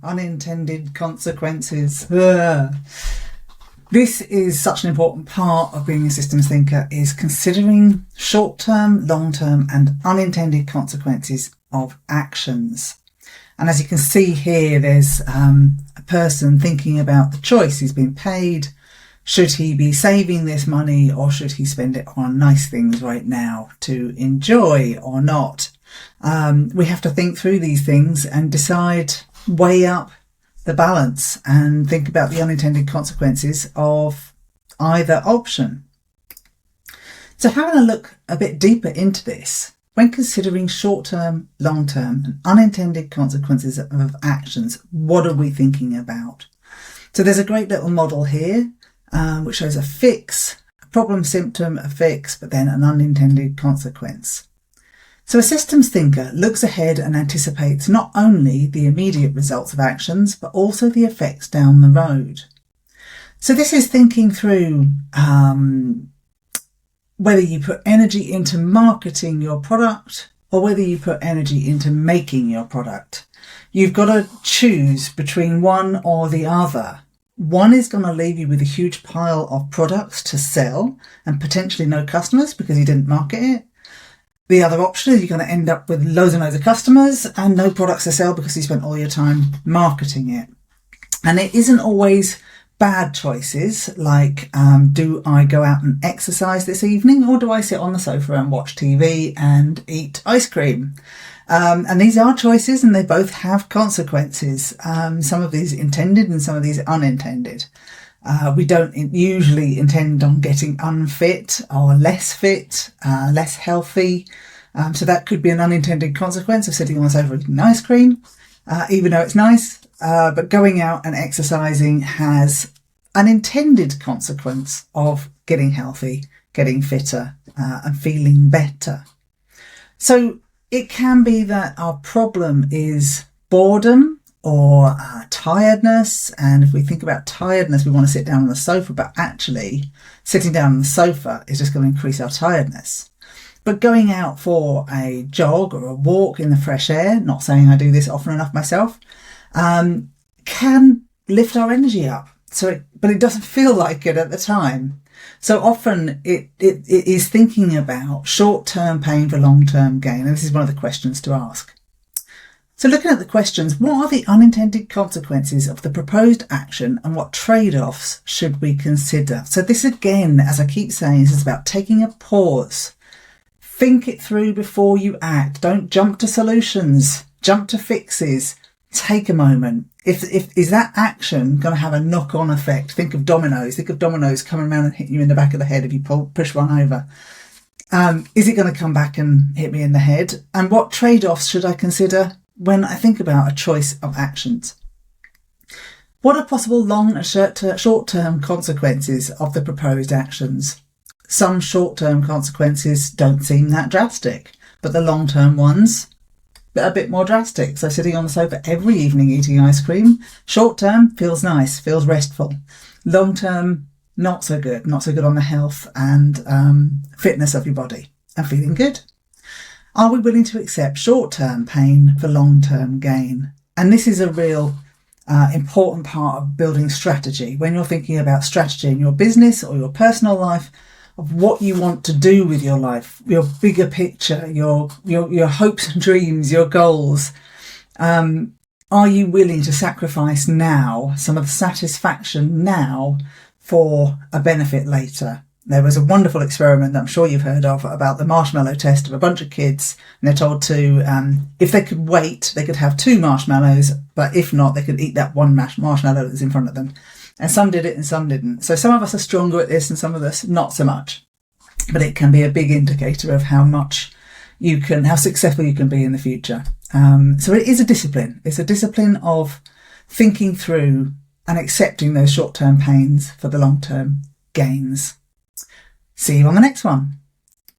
Unintended consequences. Ugh. This is such an important part of being a systems thinker, is considering short-term, long-term and unintended consequences of actions. And as you can see here, there's a person thinking about the choice. He's been paid. Should he be saving this money, or should he spend it on nice things right now to enjoy or not? We have to think through these things and decide, weigh up the balance and think about the unintended consequences of either option. So having a look a bit deeper into this, when considering short-term, long-term and unintended consequences of actions, what are we thinking about? So there's a great little model here which shows a fix, a problem, symptom, a fix, but then an unintended consequence. So a systems thinker looks ahead and anticipates not only the immediate results of actions, but also the effects down the road. So this is thinking through whether you put energy into marketing your product or whether you put energy into making your product. You've got to choose between one or the other. One is going to leave you with a huge pile of products to sell and potentially no customers because you didn't market it. The other option is you're going to end up with loads and loads of customers and no products to sell because you spent all your time marketing it. And it isn't always bad choices like, do I go out and exercise this evening, or do I sit on the sofa and watch TV and eat ice cream? And these are choices and they both have consequences. Some of these intended and some of these unintended. We don't usually intend on getting unfit or less fit, less healthy. So that could be an unintended consequence of sitting on the sofa eating ice cream, even though it's nice. But going out and exercising has an intended consequence of getting healthy, getting fitter, and feeling better. So it can be that our problem is boredom or tiredness. And if we think about tiredness, we want to sit down on the sofa, but actually sitting down on the sofa is just going to increase our tiredness. But going out for a jog or a walk in the fresh air, not saying I do this often enough myself, can lift our energy up. But it doesn't feel like it at the time. So often it is thinking about short-term pain for long-term gain. And this is one of the questions to ask. So looking at the questions, what are the unintended consequences of the proposed action and what trade-offs should we consider? So this again, as I keep saying, this is about taking a pause. Think it through before you act. Don't jump to solutions, jump to fixes. Take a moment. Is that action going to have a knock-on effect? Think of dominoes. Think of dominoes coming around and hitting you in the back of the head if you push one over. Is it going to come back and hit me in the head? And what trade-offs should I consider when I think about a choice of actions? What are possible long and short-term consequences of the proposed actions? Some short-term consequences don't seem that drastic, but the long-term ones a bit more drastic. So sitting on the sofa every evening eating ice cream, short term feels nice, feels restful. Long term, not so good on the health and fitness of your body and feeling good. Are we willing to accept short term pain for long term gain? And this is a real important part of building strategy. When you're thinking about strategy in your business or your personal life, of what you want to do with your life, your bigger picture, your hopes and dreams, your goals. Are you willing to sacrifice now some of the satisfaction now for a benefit later? There was a wonderful experiment that I'm sure you've heard of about the marshmallow test of a bunch of kids, and they're told to, if they could wait, they could have 2 marshmallows, but if not, they could eat that one marshmallow that's in front of them. And some did it and some didn't. So some of us are stronger at this and some of us not so much. But it can be a big indicator of how successful you can be in the future. So it is a discipline. It's a discipline of thinking through and accepting those short-term pains for the long-term gains. See you on the next one.